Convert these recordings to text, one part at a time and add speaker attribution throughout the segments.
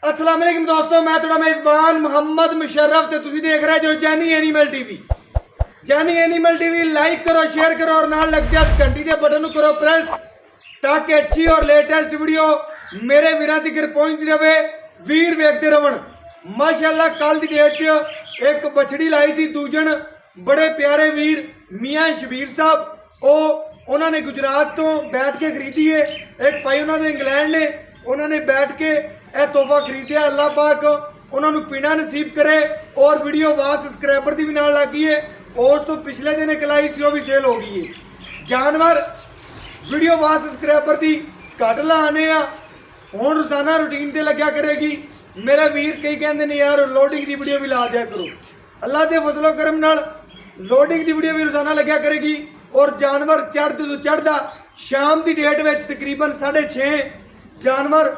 Speaker 1: अस्सलाम वालेकुम दोस्तों, मैं थोड़ा मेज़बान मोहम्मद मुशर्रफ ते तुसी देख रहे जो Jaini animal TV. Jaini animal TV like करो, शेयर करो और नाल लग जा घंटी के बटन को करो प्रेस, ताकि अच्छी और लेटेस्ट वीडियो मेरे वीरां तक पहुंचती रहे, वीर वेखते रहन। माशाअल्लाह कल की डेट च एक बछड़ी लाई सी दूजन, बड़े प्यारे वीर मियाँ शबीर साहब, उन्होंने गुजरात तो बैठ के खरीदी है। एक भाई उन्होंने इंग्लैंड ने उन्होंने बैठ के यह तोहफा खरीदिया। अल्लाह पाक उन्होंने पीना नसीब करे और वीडियो वास सबसक्राइबर की भी नाल लगी है। और उस तो पिछले दिन एक लाई सी भी सेल हो गई है। जानवर वीडियो वास सबसक्राइबर की घट लाने हूँ रोजाना रूटीन से लग्या करेगी। मेरा वीर कई कहते हैं यार लोडिंग की वीडियो भी ला दिया करो। अल्लाह के फजलो करम नाल लोडिंग की वीडियो भी रोजाना लग्या करेगी। और जानवर चढ़ते तो चढ़ता शाम की डेट में तकरीबन 6:30 जानवर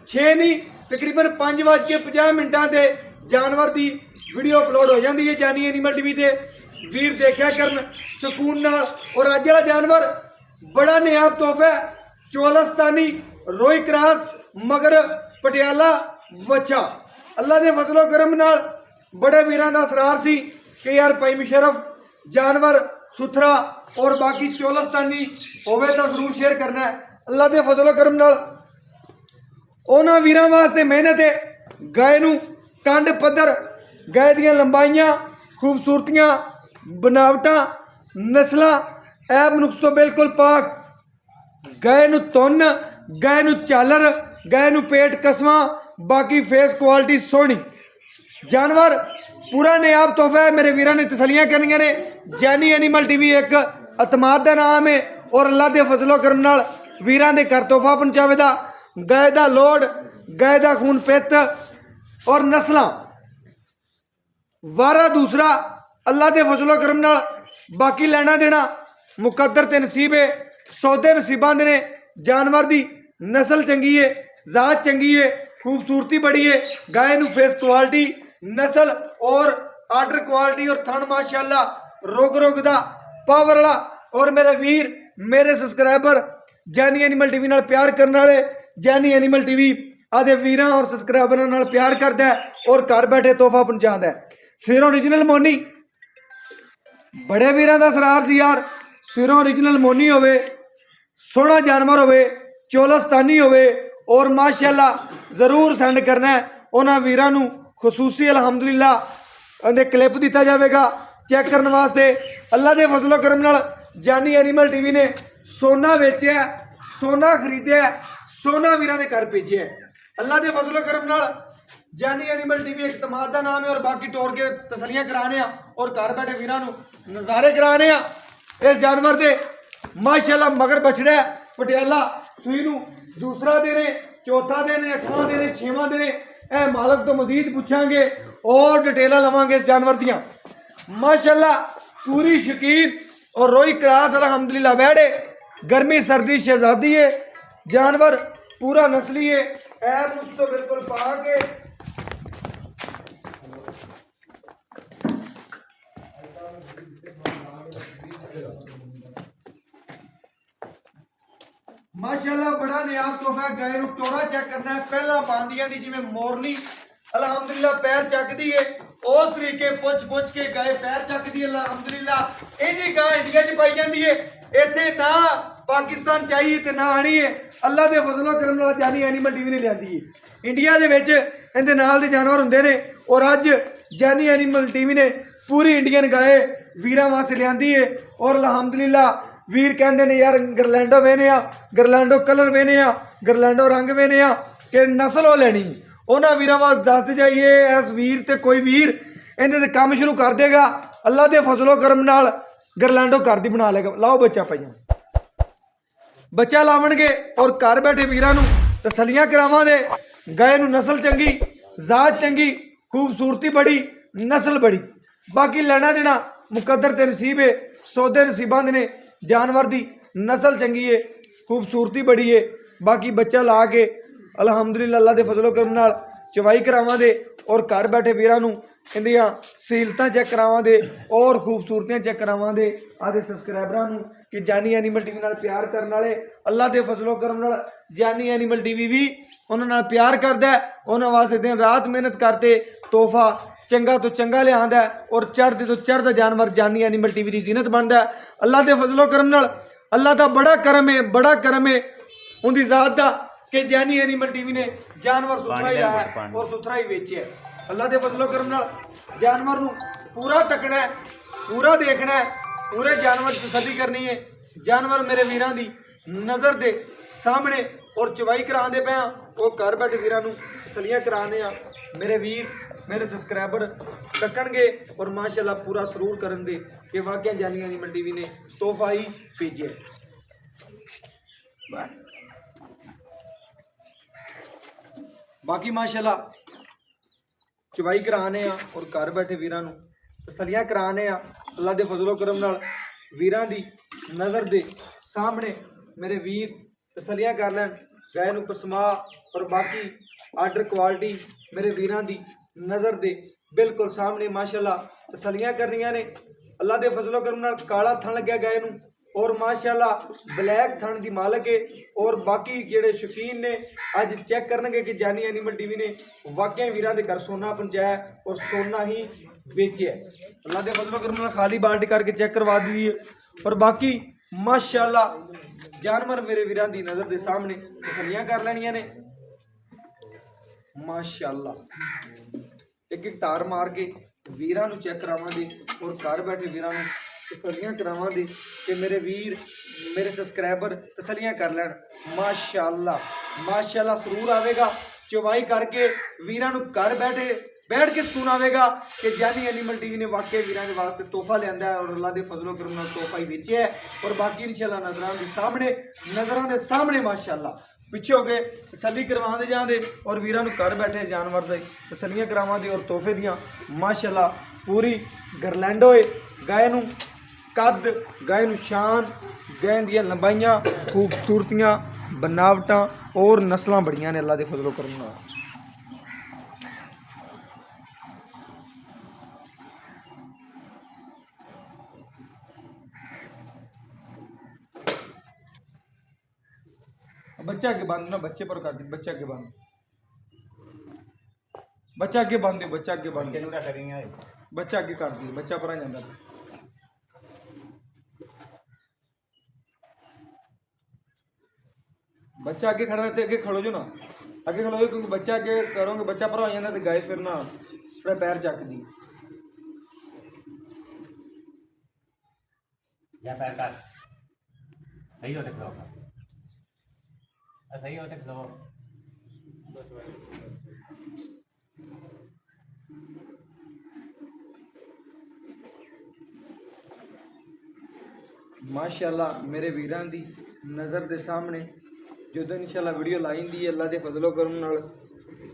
Speaker 1: 6 नहीं तकरीबन 5:50 से जानवर की वीडियो अपलोड हो जाती है जैनी एनिमल टीवी से। वीर देखा करन सुकून नाल। और अज वाला जानवर बड़ा नियाब तोहफा है, चोलस्तानी रोई क्रॉस मगर पटियाला वच्छा। अल्लाह के फजलो करम नाल बड़े वीरां दा असरार सी कि यार भाई मुशर्रफ जानवर सुथरा और बाकी चोलस्तानी होवे तो जरूर शेयर करना है। अल्लाह के फजलो करम नाल उन्हां वीरां वास्ते मेहनत है। गाय नूं कंड पद्धर, गाय दियां लंबाइयां, खूबसूरतियां, बनावटां, नस्लां ऐब नुक्स तो बिल्कुल पाक। गाय नूं तुन्न, गाय नूं झालर, गाय नूं पेट कसवां, बाकी फेस क्वालिटी सोहनी। जानवर पूरा नियाब तोहफा है। मेरे वीरां ने तसलियां करनियां ने। जैनी एनिमल टीवी एक अतमाद का नाम है और अल्लाह के फजलो करम नाल वीरां दे घर तोहफा पहुंचावेदा। गाय का लोड, गाय का खून पित्त और नस्लां वारा दूसरा अल्लाह के फजलो करम नाल। बाकी लेना देना मुकद्दर ते नसीब है। सौदे नसीबां दे ने। जानवर की नस्ल चंगी है, जात चंगी है, खूबसूरती बड़ी है। गाय नूं फेस क्वालिटी, नस्ल और आर्डर क्वालिटी और थन माशाअल्लाह रोग रोग दा पावर वाला। और मेरे वीर मेरे सबसक्राइबर जैनी एनिमल टीवी नाल प्यार करने वाले, जैनी एनिमल टीवी आदे वीरां और सबसक्राइबरां नाल प्यार करता है और घर बैठे तोहफा पहुंचाता है। सिरों ओरिजिनल मोनी बड़े वीरां दा सरार सी यार। सिरों ओरिजिनल मोनी होवे, सोहना जानवर होवे, चोलस्तानी होवे और माशाअल्लाह जरूर सेंड करना है। उन्हां वीरां नूं खसूसी अलहमदुलिल्लाह उन्हें क्लिप दिता जाएगा चेक करने वास्ते। अल्लाह के फजलो करम नाल जैनी एनिमल टीवी ने सोना वेचिया, सोना खरीदिया, सोना वीरां दे घर भेजिया। अल्लाह के फजलो करम नाल जैनी एनिमल टीवी एक तमाद का नाम है। और बाकी टोर के तसलियां कराने और घर बैठे वीरां नूं नज़ारे कराने इस जानवर के। माशाअल्लाह मगर बछड़ा है पटियाला सूई नूं दूसरा देने, चौथा देने, 8वां देने, 6वां देने। ए मालक तो मजीद पूछांगे और डिटेल लवांगे इस जानवर दियां। माशाअल्लाह पूरी शकीन और रोई क्रॉस अलहमदुलिल्लाह बैठे। गर्मी सर्दी शहजादी है। जानवर पूरा नस्ली है। ऐब नुक्स तो बिल्कुल पाक है। माशाअल्लाह बड़ा नियाब तोहफा। गाय नूं टोरा चेक करना है पहला बांदियां दी जिवें मोरनी अलहमदुलिल्लाह पैर चकदी है उस तरीके पुछ के गाय पैर चकदी है अलहमदुलिल्लाह। इहदी गाय इंडिया च पाई जाती है। इत्थे ना पाकिस्तान चाहिए तो ना आनी है। अल्लाह के फजलो करम नाल जैनी एनिमल टीवी ने लियांदी है। इंडिया दे विच इहदे नाल दे जानवर हुंदे ने और अज जैनी एनिमल टीवी ने पूरी इंडियन गाय वीरां वास्ते लियांदी है। और अलहमदुलिल्लाह वीर कहते हैं यार गरलैंडो वेने गरलैंडो कलर वेने गरलैंडो रंग वेने कि नस्ल हो लैनी। उन्होंने वीरां वास्ते दसते जाइए इस वीर ते कोई वीर इहदे ते काम शुरू कर देगा। अल्लाह के फजलो करम नाल गरलैंडो घर दी बना लेगा। लाओ बच्चा पाइया बच्चा लावणगे और घर बैठे वीरां नूं तसलियां करावांगे। गाय नूं नस्ल चंगी, जात चंगी, खूबसूरती बड़ी, नस्ल बड़ी। बाकी लेना देना मुकद्दर ते नसीब है। सौदे नसीबां दे ने। जानवर की नस्ल चंगी है, खूबसूरती बड़ी है। बाकी बच्चा ला के अलहमदुलिल्लाह अल्लाह के फजलो करम नाल चवाई करावांगे और घर बैठे वीरां नूं ਇਹਦੀਆਂ ਸੀਲਤਾਂ ਚੈੱਕ ਕਰਾਵਾਂਗੇ ਔਰ ਖੂਬਸੂਰਤੀਆਂ ਚੈੱਕ ਕਰਾਵਾਂਗੇ ਆਦੇ ਸਬਸਕ੍ਰਾਈਬਰਾਂ ਨੂੰ ਕਿ ਜਾਨੀ ਐਨੀਮਲ ਟੀਵੀ ਨਾਲ ਪਿਆਰ ਕਰਨ ਵਾਲੇ ਅੱਲਾ ਦੇ ਫਜ਼ਲੋ ਕਰਮ ਨਾਲ ਜਾਨੀ ਐਨੀਮਲ ਟੀਵੀ ਵੀ ਉਹਨਾਂ ਨਾਲ ਪਿਆਰ ਕਰਦਾ ਉਹਨਾਂ ਵਾਸਤੇ ਦਿਨ ਰਾਤ ਮਿਹਨਤ ਕਰਦੇ ਤੋਹਫਾ ਚੰਗਾ ਤੋਂ ਚੰਗਾ ਲਿਆਂਦਾ ਔਰ ਚੜ੍ਹਦੇ ਤੋਂ ਚੜ੍ਹਦਾ ਜਾਨਵਰ ਜਾਨੀ ਐਨੀਮਲ ਟੀਵੀ ਦੀ ਜ਼ੀਨਤ ਬਣਦਾ ਅੱਲਾ ਦੇ ਫਜ਼ਲੋ ਕਰਮ ਨਾਲ ਅੱਲਾ ਦਾ ਬੜਾ ਕਰਮ ਹੈ ਉਹਦੀ ਜ਼ਾਤ ਦਾ कि जानी एनिमल टीवी ने जानवर सुथरा ही लाया और सुथरा ही बेचे अल्लाह के फजलो करम नाल जानवर नू पूरा तकना है पूरा देखना है पूरे जानवर तसल्ली करनी है जानवर मेरे वीरां दी नज़र दे सामने और चवाई करांदे पे वो घर बैठे वीरां नू तसल्लियां कराने मेरे वीर मेरे सबसक्राइबर तकणगे और माशाअल्लाह पूरा सरूर करन दे कि वाकई जानी एनिमल टीवी ने तोहफा ही भेजे बाकी माशाअल्लाह चवाई कराने और घर बैठे वीरां नू तसल्लियां कराने अल्लाह दे फजलो करम नाल वीरां दी नज़र दे सामने मेरे वीर तसल्लियां कर लैन गाय नू पसमा और बाकी आर्डर क्वालिटी मेरे वीरां दी नज़र दे बिल्कुल सामने माशाअल्लाह तसल्लियां करनियां ने अल्लाह दे फजलो करम नाल काला थन लग्या गाय नू और माशाअल्लाह ब्लैक थन की मालक है और बाकी जेडे शौकीन ने अज चेक करनगे कि जानी एनिमल टीवी ने वाकई वीरां दे घर सोना पहुंचाया और सोना ही बेचे अल्लाह दे फजलो करम नाल खाली बाल्टी करके चेक करवा दी है और बाकी माशाअल्लाह जानवर मेरे वीरां दी नज़र दे सामने तसल्लियां कर लैनियां ने माशाअल्लाह एक तार मार के वीरां नू चेक करावांगे और घर बैठे वीरां नू तसल्लियां करावांगे कि मेरे वीर मेरे सबसक्राइबर तसल्लियां कर लैन माशाअल्लाह माशाअल्लाह सरूर आवेगा चवाई करके वीरां नू घर बैठ के सुकून आवेगा कि जानी एनिमल टीवी ने वाकई वीरां के वास्ते तोहफा लिया है और अल्लाह के फजलो करम नाल तोहफा ही बेचे है और बाकी इंशाअल्लाह नज़रां दे सामने माशाअल्लाह पिछे हो गए तसल्ली करवाते जाते और वीरां नू घर बैठे जानवर दे तसल्लियां करावांगे और तोहफे दियां माशाअल्लाह पूरी गरलैंडो गाय नू कद गाय नू शान गाय दियां लंबाइयां खूबसूरतियां बनावटां और नस्लां बड़ियां ने अल्लाह दे फजलो करम नाल बच्चा आगे बांध ना बच्चे पर कर दी बच्चा आगे बांध बच्चा आगे बांध दे बच्चा आगे बांध बच्चा आगे कर दी बच्चा पर आ जाता बच्चा आगे खड़ा तो अगे खड़ो जो ना अगे खड़ो क्योंकि बच्चा अगे करोगे बच्चा पर आ जाता तो गाय फिर ना थोड़ा पैर चक दी
Speaker 2: या पैर कर सही होते खिलाओ सही होते खिलाओ
Speaker 1: माशाअल्लाह मेरे वीरां दी नज़र दे सामने जो इंशाअल्लाह वीडियो लाई दी अल्लाह के फजलो करम नाल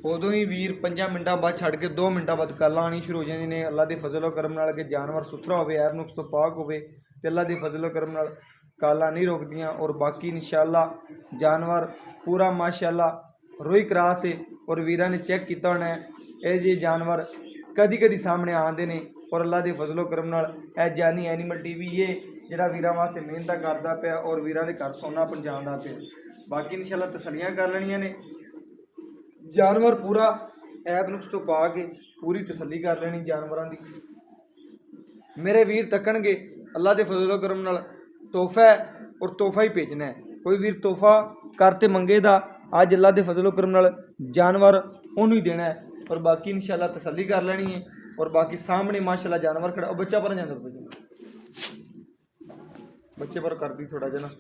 Speaker 1: उदों ही वीर 5 मिनटां बाद छड़ के 2 मिनटां बाद कल आनी शुरू हो जाती ने अल्लाह के फजलो करम नाल के जानवर सुथरा होवे ऐब नुक्स तो पाक होवे ते अल्लाह के फजलो करम नाल काला नहीं रोकदियाँ और बाकी इंशाअल्लाह जानवर पूरा माशाअल्लाह रोई क्रास है और वीरां ने चेक किया होना है ये जी जानवर कदी कदी सामने आते हैं और अल्लाह के फजलो करम नाल ए जानी एनिमल टीवी ये जिहड़ा वीरां वास्ते मेहनत करता पिया और वीरां दे घर सोना पहुंचाता पिया बाकी इंशाअल्लाह तसल्लियां कर लैनियां ने जानवर पूरा ऐब नुक्स तो पा के पूरी तसल्ली कर लेनी जानवरां दी मेरे वीर तकणगे अल्लाह के फजलो करम नाल तोहफा है और तोहफा ही भेजना है कोई वीर तोहफा करते मंगे दा अज अल्लाह के फजलो करम नाल जानवर उन्होंने ही देना है और बाकी इंशाअल्लाह तसल्ली कर लेनी है और बाकी सामने माशाअल्लाह जानवर खड़ा और बच्चा पर जाता बच्चे पर कर दी थोड़ा जना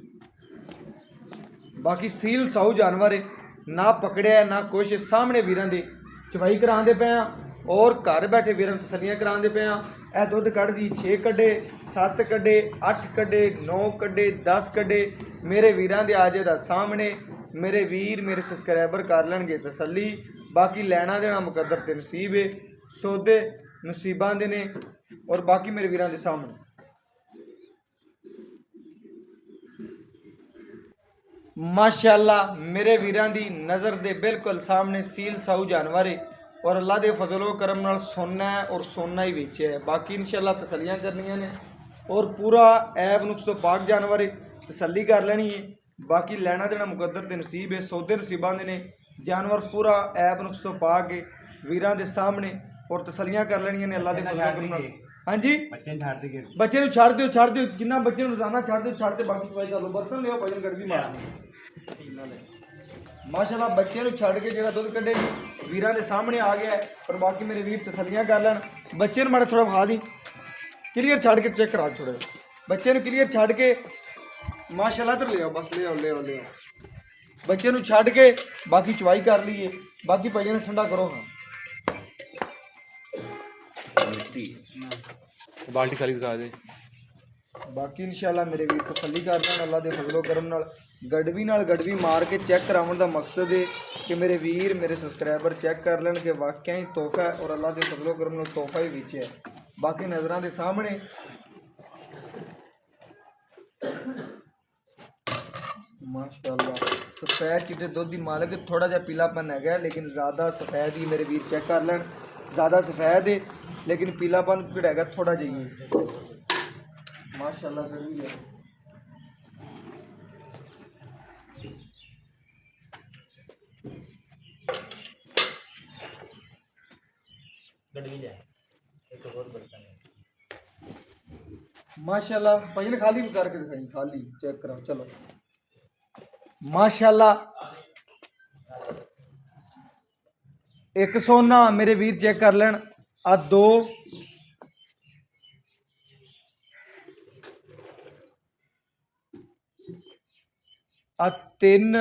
Speaker 1: बाकी सील साऊ जानवर है ना पकड़िया ना कुछ सामने वीरां दे चवाई करांदे पे और घर बैठे वीरां तसल्लियां करांदे पे ए दुध कढ़ दी 6 कड्डे 7 कड्डे 8 कड्डे 9 कड्डे 10 कड्डे मेरे वीरां दे आजे दा सामने मेरे वीर मेरे सबसक्राइबर कर लैणगे तसल्ली बाकी लैना देना मुकद्दर ते नसीब है सौदे नसीबां दे ने और बाकी मेरे वीरां दे सामने माशाअल्लाह मेरे वीरां दी नज़र दे बिल्कुल सामने सील साऊ जानवर है और अल्लाह के फजलो करम नाल सोना है और सोना ही वेचे है। बाकी इंशाल्लाह तसलियां करनियां ने और पूरा ऐब नुक्स तो पाक जानवर है, तसली कर लेनी है। बाकी लेना देना मुकद्दर ते नसीब है, सौदे नसीबां दे ने। जानवर पूरा ऐब नुक्स तो पाक है वीरां दे सामने और तसलियां कर लेनियां ने अल्लाह के फजलो करम नाल। हाँ जी
Speaker 2: बच्चे छाड़ दे
Speaker 1: बच्चे ਨੂੰ ਛੱਡ ਦਿਓ ਜਿੰਨਾ ਬੱਚੇ ਨੂੰ ਰੋਜ਼ਾਨਾ ਛੱਡ ਦਿਓ ਬਾਕੀ ਸਫਾਈ ਕਰ ਲਓ। ਬਰਤਨ ਲਿਓ ਭਾਈ ਗੜਵੀ ਮਾਰ ਮਾਸ਼ਾਅੱਲਾ ਬੱਚੇ ਨੂੰ ਛੱਡ ਕੇ ਜਿਹੜਾ ਦੁੱਧ ਕੱਢੇ ਵੀਰਾਂ ਦੇ ਸਾਹਮਣੇ ਆ ਗਿਆ ਹੈ। ਪਰ ਬਾਕੀ ਮੇਰੇ ਵੀਰ ਤਸੱਲੀਆਂ ਕਰ ਲੈਣ। ਬੱਚੇ ਨੂੰ ਮਾੜਾ ਥੋੜਾ ਵਿਖਾ ਦੀ ਕਲੀਅਰ ਛੱਡ ਕੇ ਚੈੱਕ ਕਰਾ ਥੋੜਾ ਬੱਚੇ ਨੂੰ ਕਲੀਅਰ ਛੱਡ ਕੇ ਮਾਸ਼ਾਅੱਲਾ ਇੱਧਰ ਲਿਆਓ ਬਸ ਲਿਆਓ ਬੱਚੇ ਨੂੰ ਛੱਡ ਕੇ ਬਾਕੀ ਚਵਾਈ ਕਰ ਲਈਏ। ਬਾਕੀ ਭਾਈਆਂ ਨੂੰ ਠੰਡਾ ਕਰੋ। ਹਾਂ
Speaker 3: बाल्टी खाली दिखा दे।
Speaker 1: बाकी इंशाल्लाह मेरे वीर तसल्ली कर दें अल्लाह के फजलो करम नाल गड़वी मार के चेक कराने का मकसद है कि मेरे वीर मेरे सबसक्राइबर चेक कर लें कि वाकई ही तोहफा है और अल्लाह के फजलो करम नाल तोहफा ही विच है। बाकी नज़रों के सामने माशाल्लाह सफेद चिट्टे दुध की मालक थोड़ा जा पीलापन है लेकिन ज़्यादा सफेद ही मेरे वीर चेक कर लें। ज़्यादा सफेद है लेकिन पीलापन है थोड़ा चाहिए। माशाल्लाह गड़वी है। माशाल्लाह भाई ने खाली करके दिखाई खाली चेक कराओ चलो। माशाल्लाह एक सोना मेरे वीर चेक कर लें। आ दो आ तीन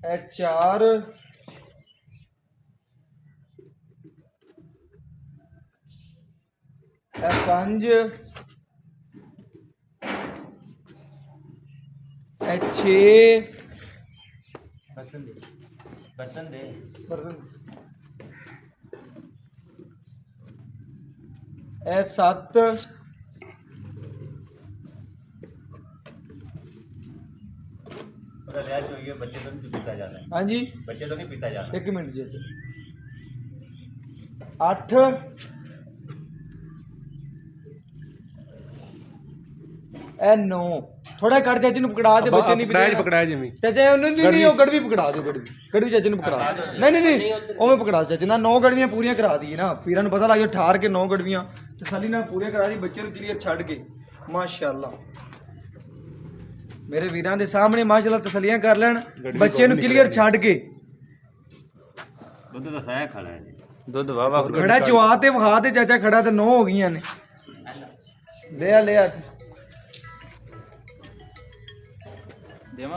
Speaker 1: ए चार ए पंज ए छे
Speaker 2: बर्तन दे
Speaker 1: ए सत्त
Speaker 2: बच्चे तो नहीं पीता जाना।
Speaker 1: हाँ जी
Speaker 2: बच्चे तो नहीं पीता जाना।
Speaker 1: एक मिनट जी 8 ए 9 थोड़ा कर चाचे ਨੂੰ ਪਕੜਾ ਦੇ ਬੱਚੇ ਨਹੀਂ
Speaker 3: पकड़ाया जिमी
Speaker 1: ਚਾਚਾ ਉਹਨੂੰ ਨਹੀਂ ਉਹ ਗੜਵੀ ਪਕੜਾ ਦਿਓ ਗੜਵੀ ਚਾਚੇ ਨੂੰ ਪਕੜਾ ਨਹੀਂ ਉਵੇਂ ਪਕੜਾ ਚਾਚੇ ਨਾਲ 9 ਗੜਵੀਆਂ ਪੂਰੀਆਂ ਕਰਾ ਦਈਏ ਨਾ ਪੀਰਾਂ ਨੂੰ ਪਤਾ ਲੱਗ ਗਿਆ ਠਾਰ ਕੇ 9 ਗੜਵੀਆਂ ਤਸੱਲੀ ਨਾਲ ਪੂਰੀਆਂ ਕਰਾ ਦੀ ਬੱਚੇ ਨੂੰ ਕਲੀਅਰ ਛੱਡ ਕੇ। ਮਾਸ਼ਾਅੱਲਾ ਮੇਰੇ ਵੀਰਾਂ ਦੇ ਸਾਹਮਣੇ ਮਾਸ਼ਾਅੱਲਾ ਤਸੱਲੀਆਂ ਕਰ ਲੈਣ ਬੱਚੇ ਨੂੰ ਕਲੀਅਰ ਛੱਡ ਕੇ।
Speaker 2: ਦੁੱਧ ਦਾ ਸਾਇਆ ਖੜਾ ਹੈ
Speaker 3: दुध वाह
Speaker 1: ਖੜਾ ਚਵਾ ਤੇ ਵਿਖਾ ਦੇ ਚਾਚਾ ਖੜਾ ਤੇ 9 ਹੋ ਗਈਆਂ ਨੇ। ਲਿਆ
Speaker 3: देवा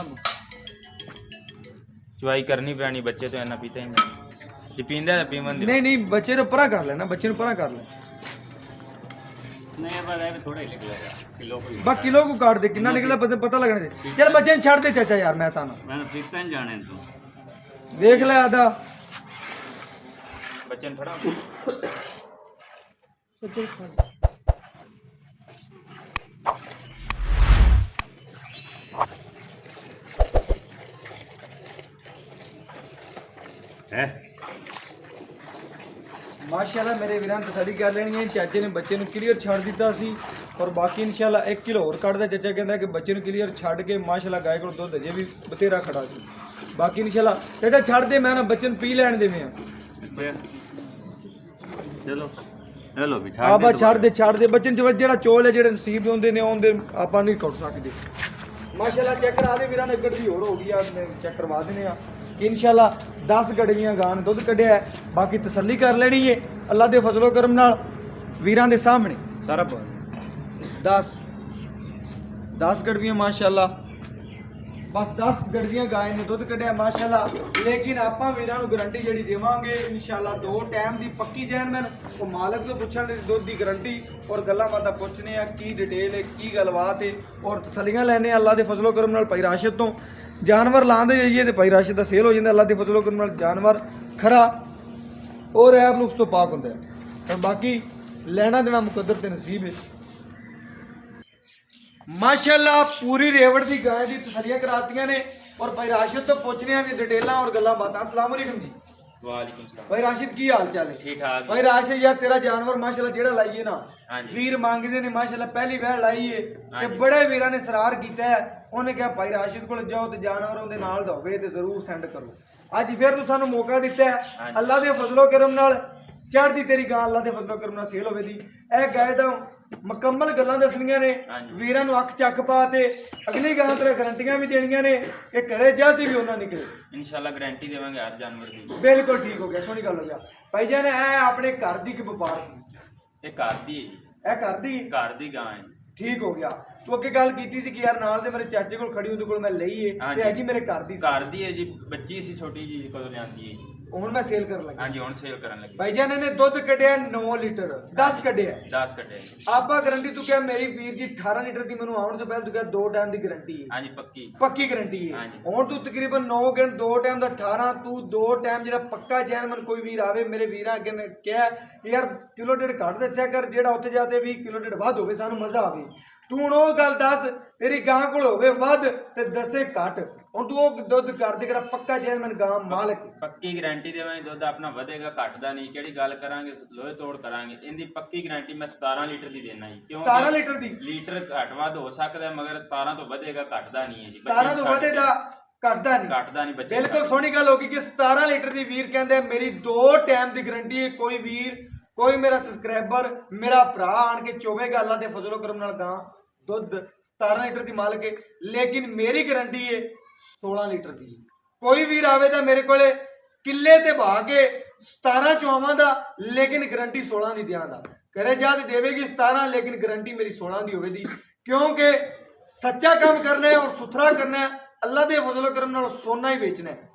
Speaker 3: चवाई करनी पैनी बच्चे तो इन्ना पीते ही नहीं जे पींदा तो पीवन दे
Speaker 1: नहीं बच्चे ਨੂੰ ਪਰਾਂ ਕਰ ਲੈਣਾ ਬੱਚੇ ਨੂੰ ਪਰਾਂ ਕਰ ਲੈ।
Speaker 2: नहीं बस है थोड़ा ही निकलेगा किलो को
Speaker 1: बस किलो को काट दे कितना निकला पता लगना चाहिए। चल बच्चे ने छाड़ दे चाचा यार मैं ताना
Speaker 2: मैंने पीता नहीं जाने तो
Speaker 1: देख ले आधा
Speaker 3: बच्चे ने फड़ा
Speaker 2: है।
Speaker 1: माशाल्लाह मेरे वीरां तसल्ली कर लेनी है। चाचे ने बच्चे ਨੂੰ ਕਲੀਅਰ ਛੱਡ ਦਿੱਤਾ ਸੀ ਔਰ ਬਾਕੀ ਇਨਸ਼ਾਅੱਲਾ 1 ਕਿਲੋ ਹੋਰ ਕੱਢਦਾ। ਚਾਚਾ ਕਹਿੰਦਾ ਕਿ ਬੱਚੇ ਨੂੰ ਕਲੀਅਰ ਛੱਡ ਕੇ ਮਾਸ਼ਾਅੱਲਾ ਗਾਇ ਕੋਲ ਦੁੱਧ ਅਜੇ ਵੀ ਬਤੇਰਾ ਖੜਾ ਸੀ। ਬਾਕੀ ਇਨਸ਼ਾਅੱਲਾ ਚਾਚਾ ਛੱਡ ਦੇ ਮੈਂ ਨਾ ਬੱਚੇ ਨੂੰ ਪੀ ਲੈਣ ਦੇਵੇਂ ਆ।
Speaker 2: ਚਲੋ ਹੈਲੋ ਵੀ
Speaker 1: ਆ ਬਾ ਛੱਡ ਦੇ ਬੱਚੇ ਨੂੰ ਜਿਹੜਾ ਚੋਲ ਹੈ ਜਿਹੜੇ ਨਸੀਬ ਹੁੰਦੇ ਨੇ ਉਹਦੇ ਆਪਾਂ ਨਹੀਂ ਕੱਢ ਸਕਦੇ। ਮਾਸ਼ਾਅੱਲਾ ਚੈੱਕ ਕਰਾ ਦੇ ਵੀਰਾਂ ਨੇ ਗੱਡੀ ਹੋਰ ਹੋ ਗਈ ਆ ਚੈੱਕ ਕਰਵਾ ਦੇਣੇ ਆ ਕਿ ਇਨਸ਼ਾਅੱਲਾ 10 ਗੜਵੀਆਂ ਗਾਂ ਨੇ ਦੁੱਧ ਕੱਢਿਆ ਹੈ। ਬਾਕੀ ਤਸੱਲੀ ਕਰ ਲੈਣੀ ਹੈ ਅੱਲਾ ਦੇ ਫਜ਼ਲੋ ਕਰਮ ਨਾਲ ਵੀਰਾਂ ਦੇ ਸਾਹਮਣੇ
Speaker 3: सारा
Speaker 1: 10 ਗੜਵੀਆਂ ਮਾਸ਼ਾਅੱਲਾ ਬਸ 10 ਗੜਵੀਆਂ ਗਾਂ ਨੇ ਦੁੱਧ ਕੱਢਿਆ ਮਾਸ਼ਾਅੱਲਾ। ਲੇਕਿਨ ਆਪਾਂ ਵੀਰਾਂ ਨੂੰ ਗਾਰੰਟੀ ਜਿਹੜੀ ਦੇਵਾਂਗੇ ਇਨਸ਼ਾਅੱਲਾ 2 ਟਾਈਮ ਦੀ ਪੱਕੀ ਜੈਨਮਨ ਉਹ ਮਾਲਕ ਤੋਂ ਪੁੱਛਾਂਗੇ ਦੁੱਧ ਦੀ ਗਾਰੰਟੀ ਔਰ ਗੱਲਾਂ ਬਾਤਾਂ ਪੁੱਛਨੇ ਆ ਕੀ ਡਿਟੇਲ ਹੈ ਕੀ ਗੱਲਬਾਤ ਹੈ ਔਰ ਤਸੱਲੀਆਂ ਲੈਣੇ ਅੱਲਾ ਦੇ ਫਜ਼ਲੋ ਕਰਮ ਨਾਲ ਭਾਈ ਰਾਸ਼ਿਦ ਤੋਂ जानवर लाते जाइए तो भाई राशिद का सेल हो जाता। अल्लाह के फजलो करम नाल जानवर खरा और ऐब नुक्स तो पाक होंदा है और बाकी लेना देना मुकद्दर ते नसीब है। ਮਾਸ਼ਾਅੱਲਾ ਪੂਰੀ ਰੇਵੜ ਦੀ ਗਾਂ ਦੀ ਤਸੱਲੀਆਂ ਕਰਾਤੀਆਂ ਨੇ ਔਰ ਭਾਈ ਰਾਸ਼ਿਦ ਤੋਂ ਪੁੱਛਨੇ ਆ ਦੀ ਡਿਟੇਲਾਂ ਔਰ ਗੱਲਾਂ ਬਾਤਾਂ। अस्सलाम वालेकुम जी।
Speaker 3: वालेकुम सलाम।
Speaker 1: ਭਾਈ ਰਾਸ਼ਿਦ ਕੀ ਹਾਲ ਚਾਲ ਹੈ?
Speaker 3: ठीक ठाक
Speaker 1: ਭਾਈ ਰਾਸ਼ਿਦ ਯਾਰ ਤੇਰਾ ਜਾਨਵਰ ਮਾਸ਼ਾਅੱਲਾ ਜਿਹੜਾ ਲਾਈਏ ਨਾ
Speaker 3: ਹਾਂਜੀ।
Speaker 1: ਵੀਰ ਮੰਗਦੇ ਨੇ ਮਾਸ਼ਾਅੱਲਾ ਪਹਿਲੀ ਵਾਰ ਲਾਈਏ ਤੇ
Speaker 3: ਹਾਂਜੀ।
Speaker 1: ਬੜੇ ਵੀਰਾਂ ਨੇ ਸਰਾਰ ਕੀਤਾ ਹੈ। ਉਹਨੇ ਕਿਹਾ ਭਾਈ ਰਾਸ਼ਿਦ ਕੋਲ ਜਾਓ ਤੇ ਜਾਨਵਰ ਉਹਦੇ ਨਾਲ ਦਾ ਹੋਵੇ ਤੇ ਜ਼ਰੂਰ ਸੈਂਡ ਕਰੋ। ਅੱਜ ਫਿਰ ਤੂੰ ਸਾਨੂੰ ਮੌਕਾ ਦਿੱਤਾ ਹੈ।
Speaker 3: ਹਾਂਜੀ।
Speaker 1: ਅੱਲਾ ਦੇ ਫਜ਼ਲੋ ਕਰਮ ਨਾਲ ਚੜ੍ਹਦੀ ਤੇਰੀ ਗਾਂ ਅੱਲਾ ਦੇ ਫਜ਼ਲੋ ਕਰਮ ਨਾਲ ਸੇਲ ਹੋਵੇ ਦੀ ਇਹ ਗਾਇ ਦਾ ਮੁਕੰਮਲ ਗੱਲਾਂ ਦੱਸਣੀਆਂ ਨੇ
Speaker 3: ਹਾਂਜੀ।
Speaker 1: ਵੀਰਾਂ ਨੂੰ ਅੱਖ ਚੱਕ ਪਾ ਤੇ ਅਗਲੀ ਗਾਂ ਤੇਰੇ ਗਰੰਟੀਆਂ ਵੀ ਦੇਣੀਆਂ ਨੇ ਕਿ ਘਰੇ ਜਾਤੀ ਵੀ ਉਹਨਾਂ ਨਿਕਲੇ।
Speaker 3: इंशाल्लाह गारंटी देवांगे हर जानवर की।
Speaker 1: ਬਿਲਕੁਲ ਠੀਕ ਹੋ ਗਿਆ, ਸੋਹਣੀ ਗੱਲ ਹੋ ਗਿਆ ਭਾਈ ਜਾਨ। ਇਹ ਆਪਣੇ ਘਰ ਦੀ ਕਿ ਵਪਾਰ ਦੀ?
Speaker 3: ये घर दी है जी,
Speaker 1: ਇਹ ਘਰ ਦੀ
Speaker 3: घर दी गां है।
Speaker 1: ਠੀਕ ਹੋ ਗਿਆ। ਤੂੰ ਅੱਗੇ ਗੱਲ ਕੀਤੀ ਸੀ ਕਿ ਯਾਰ ਨਾਲ ਦੇ ਮੇਰੇ ਚਾਚੇ ਕੋਲ ਖੜੀ ਉਹਦੇ ਕੋਲ ਮੈਂ ਲਈ ਏ ਤੇ
Speaker 3: ਹਾਂਜੀ।
Speaker 1: ਹੈਗੀ ਮੇਰੇ ਘਰ ਦੀ ਸੀ।
Speaker 3: घर दी है जी, बच्ची सी छोटी जी कदों लियांदी है जी।
Speaker 1: ਹੁਣ ਮੈਂ ਸੇਲ ਕਰਨ ਲੱਗਾ।
Speaker 3: हाँ जी हुण सेल करन लगे।
Speaker 1: ਭਾਈ ਜਾਨ ਇਹਨੇ ਦੁੱਧ ਕੱਢਿਆ 9 ਲੀਟਰ 10 ਕੱਢਿਆ
Speaker 3: 10 कटे।
Speaker 1: ਆਪਾਂ ਗਰੰਟੀ ਤੂੰ ਕਿਹਾ ਮੇਰੀ ਵੀਰ ਜੀ 18 ਲੀਟਰ ਦੀ ਮੈਨੂੰ ਆਉਣ ਤੋਂ ਪਹਿਲਾਂ ਤੂੰ ਕਿਹਾ 2 ਟਾਈਮ ਦੀ ਗਰੰਟੀ ਹੈ।
Speaker 3: हाँ जी पक्की।
Speaker 1: ਪੱਕੀ ਗਰੰਟੀ ਹੈ।
Speaker 3: ਹਾਂਜੀ।
Speaker 1: ਹੁਣ ਤੂੰ ਤਕਰੀਬਨ 9 ਗਿਣ 2 ਟਾਈਮ ਦਾ 18 ਤੂੰ 2 ਟਾਈਮ ਜਿਹੜਾ ਪੱਕਾ ਜੈਨਮਨ ਕੋਈ ਵੀਰ ਆਵੇ ਮੇਰੇ ਵੀਰਾਂ ਅੱਗੇ ਨੇ ਕਿਹਾ ਕਿ ਯਾਰ ਕਿਲੋ ਡੇਢ ਘੱਟ ਦੱਸਿਆ ਕਰ ਜਿਹੜਾ ਉੱਥੇ ਜਾ ਕੇ 20 ਕਿਲੋ ਡੇਢ ਵੱਧ ਹੋਵੇ ਸਾਨੂੰ ਮਜ਼ਾ ਆਵੇ। ਤੂੰ ਹੁਣ ਉਹ ਗੱਲ ਦੱਸ ਤੇਰੀ ਗਾਂ ਕੋਲ ਹੋਵੇ ਵੱਧ ਤੇ ਦੱਸੇ ਘੱਟ। ਹੁਣ ਤੂੰ ਉਹ ਦੁੱਧ ਕਰ ਦੇ ਜਿਹੜਾ ਪੱਕਾ ਜੈਨਮਨ ਗਾਂ ਮਾਲਕ।
Speaker 3: पक्की गारंटी देवांगे दुध अपना ਵਧੇਗਾ ਘਟਦਾ ਨਹੀਂ। ਕਿਹੜੀ ਗੱਲ ਕਰਾਂਗੇ ਲੋਹੇ ਤੋੜ ਕਰਾਂਗੇ। ਇਹਦੀ ਪੱਕੀ ਗਾਰੰਟੀ ਮੈਂ 17 ਲੀਟਰ ਦੀ ਦੇਣਾ ਜੀ। ਕਿਉਂ
Speaker 1: 17 ਲੀਟਰ ਦੀ
Speaker 3: ਲੀਟਰ ਘੱਟ ਵੱਧ ਹੋ ਸਕਦਾ ਮਗਰ 17 ਤੋਂ ਵਧੇਗਾ ਘਟਦਾ ਨਹੀਂ ਹੈ ਜੀ।
Speaker 1: 17 ਤੋਂ ਵਧੇ ਦਾ ਘਟਦਾ ਨਹੀਂ।
Speaker 3: ਘਟਦਾ ਨਹੀਂ ਬੱਚੇ।
Speaker 1: ਬਿਲਕੁਲ ਸੋਹਣੀ ਗੱਲ ਹੋ ਗਈ ਕਿ 17 ਲੀਟਰ ਦੀ ਵੀਰ ਕਹਿੰਦੇ ਮੇਰੀ 2 ਟਾਈਮ ਦੀ ਗਰੰਟੀ ਹੈ। ਕੋਈ ਵੀਰ ਕੋਈ ਮੇਰਾ ਸਬਸਕ੍ਰਾਈਬਰ ਮੇਰਾ ਭਰਾ ਆਣ ਕੇ ਚੋਵੇਗਾ ਅੱਲਾ ਦੇ ਫਜ਼ਲੋ ਕਰਮ ਨਾਲ ਗਾਂ ਦੁੱਧ 17 ਲੀਟਰ ਦੀ ਮਾਲਕ ਹੈ। ਲੇਕਿਨ ਮੇਰੀ ਗਰੰਟੀ ਹੈ 16 ਲੀਟਰ ਦੀ। ਕੋਈ ਵੀਰ ਆਵੇ ਤਾਂ ਮੇਰੇ ਕੋਲੇ ਕਿੱਲੇ ਤੇ ਬਹਾ ਕੇ 17 ਚੋਵਾਂ ਦਾ ਲੇਕਿਨ ਗਰੰਟੀ 16 ਦੀ ਦਿਆਂ ਦਾ ਕਰੇ ਜਾ ਤੇ ਦੇਵੇਗੀ 17 ਲੇਕਿਨ ਗਰੰਟੀ ਮੇਰੀ 16 ਦੀ ਹੋਵੇਗੀ ਕਿਉਂਕਿ ਸੱਚਾ ਕੰਮ ਕਰਨਾ ਹੈ ਔਰ ਸੁਥਰਾ ਕਰਨਾ ਹੈ। ਅੱਲਾ ਦੇ ਫਜ਼ਲੋ ਕਰਮ ਨਾਲ ਸੋਨਾ ਹੀ ਵੇਚਣਾ ਹੈ।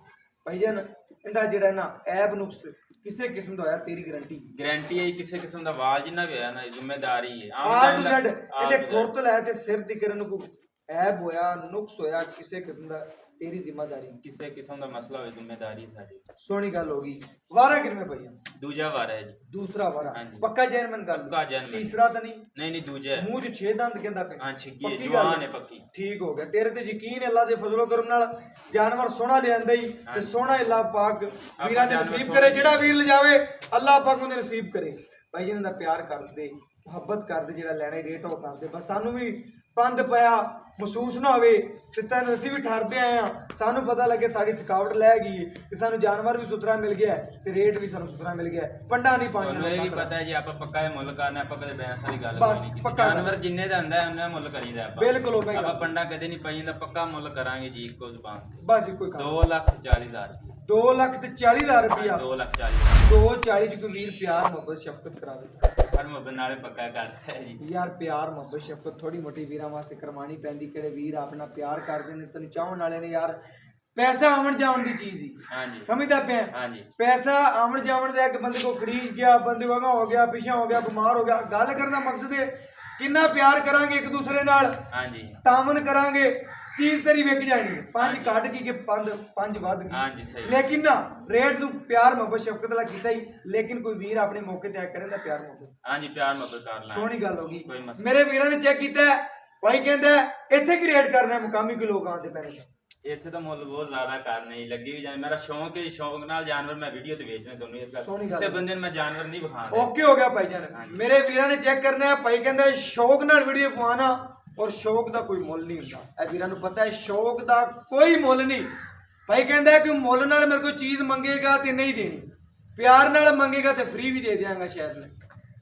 Speaker 1: ਭਾਈ ਜਾਨ ਇਹਦਾ ਜਿਹੜਾ ਨਾ ਐਬ ਨੁਕਸ ਕਿਸੇ ਕਿਸਮ ਦਾ ਹੋਇਆ ਤੇਰੀ ਗਰੰਟੀ
Speaker 3: ਗਾਰੰਟੀ ਹੈ। ਕਿਸੇ ਕਿਸਮ ਦਾ ਵਾਲ ਜਿੰਨਾ ਵੀ ਹੋਇਆ ਨਾ ਜ਼ਿੰਮੇਦਾਰੀ ਹੈ।
Speaker 1: ਆਰ ਟੂ ਜ਼ੈਡ ਇਹਦੇ ਖੁਰ ਤੋਂ ਲੈ ਤੇ ਸਿਰ ਦੀ ਕਰਨ ਨੂੰ ਕੋਈ ਐਬ ਹੋਇਆ ਨੁਕਸ ਹੋਇਆ ਕਿਸੇ ਕਿਸਮ ਦਾ ਤੇਰੀ ਜ਼ਿੰਮੇਵਾਰੀ।
Speaker 3: ਕਿਸੇ ਕਿਸਮ ਦਾ ਮਸਲਾ ਹੋਵੇ ਜ਼ਿੰਮੇਦਾਰੀ ਸਾਡੀ।
Speaker 1: ਸੋਹਣੀ ਗੱਲ ਹੋ ਗਈ। ਵਾਰਾ ਕਿਵੇਂ ਪਈਆ?
Speaker 3: ਦੂਜਾ ਵਾਰ ਹੈ ਜੀ।
Speaker 1: ਦੂਸਰਾ ਵਾਰਾ
Speaker 3: ਹਾਂਜੀ।
Speaker 1: ਪੱਕਾ ਜੈਨਮਨ ਗੱਲ।
Speaker 3: ਪੱਕਾ ਜੈਨਮਨ।
Speaker 1: ਤੀਸਰਾ ਤਾਂ ਨਹੀਂ?
Speaker 3: ਨਹੀਂ ਨਹੀਂ ਦੂਜਾ ਹੈ।
Speaker 1: ਮੂੰਹ 'ਚ 6 ਦੰਦ ਕਹਿੰਦਾ ਪਿਆ।
Speaker 3: ਹਾਂ ਛਿੱਗੀ
Speaker 1: ਪੱਕੀ
Speaker 3: ਜਵਾਨ
Speaker 1: ਗੱਲ
Speaker 3: ਹੈ ਪੱਕੀ।
Speaker 1: ਠੀਕ ਹੋ ਗਿਆ। ਤੇਰੇ ਤੇ ਯਕੀਨ ਹੈ ਅੱਲਾ ਦੇ ਫਜ਼ਲੋ ਕਰਮ ਨਾਲ ਜਾਨਵਰ ਸੋਹਣਾ ਲਿਆਂਦਾ ਹੀ ਤੇ
Speaker 3: ਹਾਂਜੀ।
Speaker 1: ਸੋਹਣਾ ਅੱਲਾ ਪਾਕ ਵੀਰਾਂ ਦੇ
Speaker 3: ਜਾਨਵਰ
Speaker 1: ਨਸੀਬ
Speaker 3: ਸੋਹਣੇ
Speaker 1: ਕਰੇ। ਜਿਹੜਾ ਵੀਰ ਲਿਜਾਵੇ ਅੱਲਾ ਪਾਕ ਉਹਦੇ ਨਸੀਬ ਕਰੇ। ਭਾਈ ਜਿਹਨਾਂ ਦਾ ਪਿਆਰ ਕਰਦੇ ਮੁਹੱਬਤ ਕਰਦੇ ਜਿਹੜਾ ਲੈਣੇ ਰੇਟ ਉਹ ਕਰਦੇ। ਬਸ ਸਾਨੂੰ ਵੀ ਪੰਦ ਪਿਆ ਮਹਿਸੂਸ ਨਾ ਹੋਵੇ ਤੇ ਤੈਨੂੰ ਅਸੀਂ ਵੀ ਠਰਦੇ ਆਏ ਆ। ਸਾਨੂੰ ਪਤਾ ਲੱਗੇ ਸਾਡੀ ਥਕਾਵਟ ਲੈ ਗਈ ਕਿ ਸਾਨੂੰ ਜਾਨਵਰ ਵੀ ਸੁਥਰਾ ਮਿਲ ਗਿਆ ਤੇ ਰੇਟ ਵੀ ਸਾਨੂੰ ਸੁਥਰਾ ਮਿਲ ਗਿਆ। ਪੰਡਾ ਨਹੀਂ
Speaker 3: ਤੁਹਾਨੂੰ ਇਹ ਵੀ
Speaker 1: ਪਾਣੀ।
Speaker 3: ਪਤਾ ਹੈ ਜੀ ਆਪਾਂ ਪੱਕਾ ਇਹ ਮੁੱਲ ਕਰਨਾ। ਆਪਾਂ ਕਦੇ ਬੈਂਸ ਵਾਲੀ ਗੱਲ
Speaker 1: ਬਸ
Speaker 3: ਨਹੀਂ ਕੀਤੀ।
Speaker 1: ਪੱਕਾ
Speaker 3: ਜਾਨਵਰ ਜਿੰਨੇ ਦਾ ਹੁੰਦਾ ਹੈ ਉਹਨਾਂ ਮੁੱਲ ਕਰੀਦਾ ਆਪਾਂ।
Speaker 1: ਬਿਲਕੁਲ ਉਵੇਂ
Speaker 3: ਆਪਾਂ
Speaker 1: ਗੱਲ।
Speaker 3: ਪੰਡਾ ਕਦੇ ਨਹੀਂ ਪਾਈਦਾ। ਪੱਕਾ ਮੁੱਲ ਕਰਾਂਗੇ ਜੀ ਇੱਕੋ ਜ਼ੁਬਾਨ ਤੇ।
Speaker 1: ਬਸ ਇੱਕੋ ਹੀ ਕੰਮ।
Speaker 3: 2,40,000
Speaker 1: 2,40,000 ਰੁਪਇਆ।
Speaker 3: 2,40,000
Speaker 1: 240 ਚ ਕੋਈ ਵੀਰ ਪਿਆਰ ਮੁਹੱਬਤ ਸ਼ਫਕਤ ਕਰਾਵੇ।
Speaker 3: ਹਰ ਮੁੱਲ ਨਾਲੇ ਪੱਕਾ ਕਰਦਾ ਹੈ ਜੀ।
Speaker 1: ਯਾਰ ਪਿਆਰ ਮੁਹੱਬਤ ਸ਼ਫਕਤ ਥੋੜੀ ਮੋਟੀ ਵੀਰਾਂ ਵਾਸਤੇ ਕਰਵਾਣੀ ਪੈਂਦੀ। ਕਿਹੜੇ ਵੀਰ ਆਪਣਾ ਪਿਆਰ ਕਰਦੇ ਨੇ ਤੈਨੂੰ ਚਾਹਣ ਵਾਲੇ ਨੇ ਯਾਰ ਪੈਸਾ ਆਉਣ ਜਾਣ ਦੀ ਚੀਜ਼ ਹੀ
Speaker 3: ਹਾਂਜੀ
Speaker 1: ਸਮਝਦਾ ਪਿਆ।
Speaker 3: ਹਾਂਜੀ
Speaker 1: ਪੈਸਾ ਆਉਣ ਜਾਣ ਦਾ ਇੱਕ ਬੰਦੇ ਕੋ ਖੜੀਜ ਗਿਆ ਬੰਦੇ ਵਾਂਗਾ ਹੋ ਗਿਆ ਪਿਛਾ ਹੋ ਗਿਆ ਬਿਮਾਰ ਹੋ ਗਿਆ। ਗੱਲ ਕਰਨ ਦਾ ਮਕਸਦ ਹੈ ਕਿੰਨਾ ਪਿਆਰ ਕਰਾਂਗੇ ਇੱਕ ਦੂਸਰੇ ਨਾਲ
Speaker 3: ਹਾਂਜੀ
Speaker 1: ਤਾਮਨ ਕਰਾਂਗੇ ਚੀਜ਼ ਤੇਰੀ ਵਿਕ ਜਾਣੀ। 5 ਕੱਢ ਕੇ 5 ਵੱਧ ਗਈ।
Speaker 3: ਹਾਂਜੀ ਸਹੀ।
Speaker 1: ਲੇਕਿਨ ਨਾ ਰੇਟ ਨੂੰ ਪਿਆਰ ਮੁਹੱਬਤ ਸ਼ਫਕਤ ਵਾਲਾ ਕੀਤਾ ਹੀ। ਲੇਕਿਨ ਕੋਈ ਵੀਰ ਆਪਣੇ ਮੌਕੇ ਤੇ ਆ ਕਰੇ ਤਾਂ ਪਿਆਰ ਮੁਹੱਬਤ
Speaker 3: ਹਾਂਜੀ ਪਿਆਰ ਮੁੱਲ ਕਰ ਲਾਂ।
Speaker 1: ਸੋਹਣੀ ਗੱਲ ਹੋ ਗਈ।
Speaker 3: ਕੋਈ ਮਸਲਾ
Speaker 1: ਮੇਰੇ ਵੀਰਾਂ ਨੇ ਚੈੱਕ ਕੀਤਾ ਭਾਈ ਕਹਿੰਦਾ ਇੱਥੇ ਕੀ ਰੇਟ ਕਰਨਾ ਮੁਕਾਮੀ ਕੋ ਲੋਕ ਆਉਂਦੇ ਪੈਣੇ।
Speaker 3: ਇੱਥੇ ਤਾਂ ਮੁੱਲ ਬਹੁਤ ਜ਼ਿਆਦਾ ਕਰਨੇ ਹੀ ਲੱਗੀ ਵੀ ਜਾਏ। ਮੇਰਾ ਸ਼ੌਂਕ ਹੈ। ਸ਼ੌਂਕ ਨਾਲ ਜਾਨਵਰ ਮੈਂ ਵੀਡੀਓ ਤੇ ਵੇਚਣੇ ਤੁਹਾਨੂੰ ਇਹ
Speaker 1: ਸੋਹਣੀ
Speaker 3: ਗੱਲ।
Speaker 1: ਗੱਲ
Speaker 3: ਕਿਸੇ
Speaker 1: ਹੈ।
Speaker 3: ਬੰਦੇ ਨੂੰ ਮੈਂ ਜਾਨਵਰ ਨਹੀਂ ਵਿਖਾਉਂਦਾ।
Speaker 1: ਓਕੇ ਹੋ ਗਿਆ ਭਾਈ ਜਾਨ।
Speaker 3: ਹਾਂਜੀ।
Speaker 1: ਮੇਰੇ ਵੀਰਾਂ ਨੇ ਚੈੱਕ ਕਰਨਾ ਹੈ। ਭਾਈ ਕਹਿੰਦਾ ਸ਼ੌਕ ਨਾਲ ਵੀਡੀਓ ਪਵਾਣਾ ਔਰ ਸ਼ੌਕ ਦਾ ਕੋਈ ਮੁੱਲ ਨਹੀਂ ਹੁੰਦਾ। ਇਹ ਵੀਰਾਂ ਨੂੰ ਪਤਾ ਹੈ ਸ਼ੌਕ ਦਾ ਕੋਈ ਮੁੱਲ ਨਹੀਂ। ਭਾਈ ਕਹਿੰਦਾ ਕਿ ਮੁੱਲ ਨਾਲ ਮੇਰੇ ਕੋਈ ਚੀਜ਼ ਮੰਗੇਗਾ ਤੇ ਨਹੀਂ ਦੇਣੀ। ਪਿਆਰ ਨਾਲ ਮੰਗੇਗਾ ਤੇ ਫ੍ਰੀ ਵੀ ਦੇ ਦਿਆਂਗਾ ਸ਼ਾਇਦ ਮੈਂ।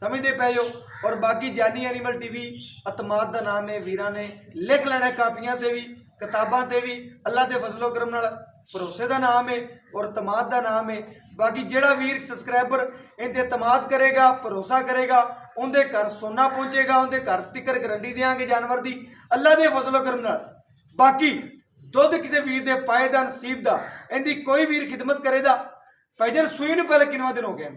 Speaker 1: ਸਮਝਦੇ ਪਏ ਹੋ। ਔਰ ਬਾਕੀ ਜਾਨੀ ਐਨੀਮਲ ਟੀਵੀ ਅਤਮਾਦ ਦਾ ਨਾਮ ਹੈ। ਵੀਰਾਂ ਨੇ ਲਿਖ ਲੈਣਾ ਕਾਪੀਆਂ ਤੇ ਵੀ ਕਿਤਾਬਾਂ ਤੇ ਵੀ। ਅੱਲਾ ਦੇ ਫਜ਼ਲੋ ਕਰਮ ਨਾਲ ਭਰੋਸੇ ਦਾ ਨਾਮ ਹੈ ਔਰ ਤਮਾਦ ਦਾ ਨਾਮ ਹੈ। ਬਾਕੀ ਜਿਹੜਾ ਵੀਰ ਸਬਸਕ੍ਰਾਈਬਰ ਇਹਦੇ ਇਤਮਾਦ ਕਰੇਗਾ ਭਰੋਸਾ ਕਰੇਗਾ ਉਹਦੇ ਘਰ ਸੋਨਾ ਪਹੁੰਚੇਗਾ। ਉਹਦੇ ਘਰ ਤਿੱਕਰ ਗਰੰਟੀ ਦੇਵਾਂਗੇ ਜਾਨਵਰ ਦੀ ਅੱਲਾ ਦੇ ਫਜ਼ਲੋ ਕਰਮ ਨਾਲ। ਬਾਕੀ ਦੁੱਧ ਕਿਸੇ ਵੀਰ ਦੇ ਪਾਏ ਦਾ ਨਸੀਬ ਦਾ ਇਹਦੀ ਕੋਈ ਵੀਰ ਖਿਦਮਤ ਕਰੇਗਾ। ਭਾਈ ਜਾਨ ਸੂਈ ਨੂੰ ਪਹਿਲੇ ਕਿੰਨਾ ਦਿਨ ਹੋ ਗਏ?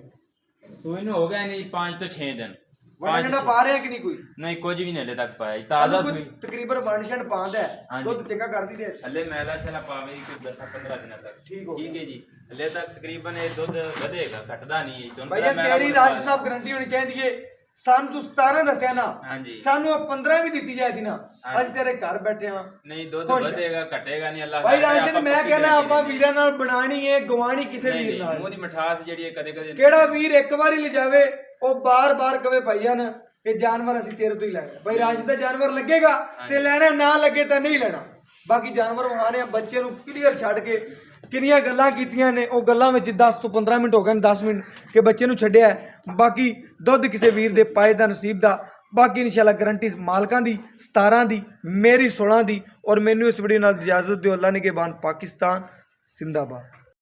Speaker 3: ਸੂਈ ਨੂੰ ਹੋ ਗਿਆ ਨਹੀਂ 5 ਤੋਂ 6 ਦਿਨ।
Speaker 1: ਵੰਡਣਾ ਪਾ ਰਿਹਾ ਕਿ ਨਹੀਂ ਕੋਈ?
Speaker 3: ਨਹੀਂ ਕੁਝ ਵੀ ਨਹੀਂ ਹਲੇ ਤੱਕ ਪਾਇਆ ਜੀ। ਤਾਜ਼ਾ ਸੂਈ
Speaker 1: ਤਕਰੀਬਨ ਵੰਡਣ ਪਾਉਂਦਾ ਹੈ।
Speaker 3: ਹਾਂਜੀ।
Speaker 1: ਦੁੱਧ ਚੰਗਾ ਕਰਦੀ ਤੇ
Speaker 3: ਹਲੇ ਮੈਲਾ ਸ਼ੈਲਾ ਪਾਵੇਗੀ ਕੋਈ 10-15 ਦਿਨਾਂ ਤੱਕ।
Speaker 1: ਠੀਕ ਹੋ
Speaker 3: ਠੀਕ ਹੈ ਜੀ। ਹਲੇ ਤੱਕ ਤਕਰੀਬਨ ਇਹ ਦੁੱਧ ਵਧੇਗਾ ਘਟਦਾ ਨਹੀਂ ਹੈ। ਤੁਹਾਨੂੰ
Speaker 1: ਭਾਈ
Speaker 3: ਪਤਾ
Speaker 1: ਇਹ
Speaker 3: ਮੈਲਾ
Speaker 1: ਤੇਰੀ
Speaker 3: ਮੁੱਲ
Speaker 1: ਰਾਸ਼ਦ
Speaker 3: ਪਾਇਆ।
Speaker 1: ਸਾਹਿਬ ਗਰੰਟੀ ਹੋਣੀ ਚਾਹੀਦੀ ਹੈ ਸਾਨੂੰ ਤੂੰ 17 ਦੱਸਿਆ ਨਾ,
Speaker 3: ਹਾਂਜੀ
Speaker 1: ਸਾਨੂੰ ਉਹ 15 ਵੀ ਦਿੱਤੀ ਜਾਏ ਦੀ ਨਾ, ਅੱਜ
Speaker 3: ਹਾਂਜੀ।
Speaker 1: ਤੇਰੇ ਘਰ ਬੈਠੇ ਆ
Speaker 3: ਨਹੀਂ ਦੁੱਧ
Speaker 1: ਖੁਸ਼।
Speaker 3: ਵਧੇਗਾ ਘਟੇਗਾ ਨਹੀਂ ਅੱਲਾਹ
Speaker 1: ਭਾਈ
Speaker 3: ਦਾ ਕਰੇ,
Speaker 1: ਰਾਸ਼ਿਦ
Speaker 3: ਆਪਾਂ
Speaker 1: ਮੈਂ
Speaker 3: ਪੱਕੀ
Speaker 1: ਕਹਿੰਦਾ
Speaker 3: guarantee
Speaker 1: ਆਪਾਂ
Speaker 3: ਦਿੰਦੇ
Speaker 1: ਵੀਰਾਂ ਨਾਲ ਬਣਾਣੀ ਹੈ, ਗਵਾਣੀ ਕਿਸੇ
Speaker 3: ਨਹੀਂ,
Speaker 1: ਵੀਰ
Speaker 3: ਨਹੀਂ,
Speaker 1: ਨਾਲ।
Speaker 3: ਮੂੰਹ ਦੀ ਮਿਠਾਸ ਜਿਹੜੀ ਹੈ ਕਦੇ ਕਦੇ
Speaker 1: ਕਿਹੜਾ ਵੀਰ ਇੱਕ ਵਾਰੀ ਲਿਜਾਵੇ ਉਹ ਬਾਰ-ਬਾਰ ਕਵੇ ਭਾਈਆਂ ਇਹ ਜਾਨਵਰ ਅਸੀਂ ਤੇਰੇ ਤੋਂ ਹੀ ਲੈਣਾ। ਭਾਈ ਰਾਸ਼ਿਦ ਦਾ ਜਾਨਵਰ ਲੱਗੇਗਾ ਤੇ ਲੈਣਾ, ਨਾ ਲੱਗੇ ਤਾਂ ਨਹੀਂ ਲੈਣਾ। ਬਾਕੀ ਜਾਨਵਰ ਵਹਾਣੇ ਬੱਚੇ ਨੂੰ ਕਲੀਅਰ ਛੱਡ ਕੇ ਕਿੰਨੀਆਂ ਗੱਲਾਂ ਕੀਤੀਆਂ ਨੇ, ਉਹ ਗੱਲਾਂ ਵਿੱਚ 10 ਤੋਂ 15 ਮਿੰਟ ਹੋ ਗਏ ਨੇ, 10 ਮਿੰਟ ਕਿ ਬੱਚੇ ਨੂੰ ਛੱਡਿਆ ਹੈ। ਬਾਕੀ ਦੁੱਧ ਕਿਸੇ ਵੀਰ ਦੇ ਪਾਏ ਦਾ ਨਸੀਬ ਦਾ। ਬਾਕੀ ਇਨਸ਼ਾਅੱਲਾ ਗਰੰਟੀ ਮਾਲਕਾਂ ਦੀ 17 ਦੀ, ਮੇਰੀ 16 ਦੀ। ਔਰ ਮੈਨੂੰ ਇਸ ਵੀਡੀਓ ਨਾਲ ਇਜਾਜ਼ਤ ਦਿਓ। ਅੱਲਾ ਨਿਗਹਿਬਾਨ, ਪਾਕਿਸਤਾਨ ਜ਼ਿੰਦਾਬਾਦ।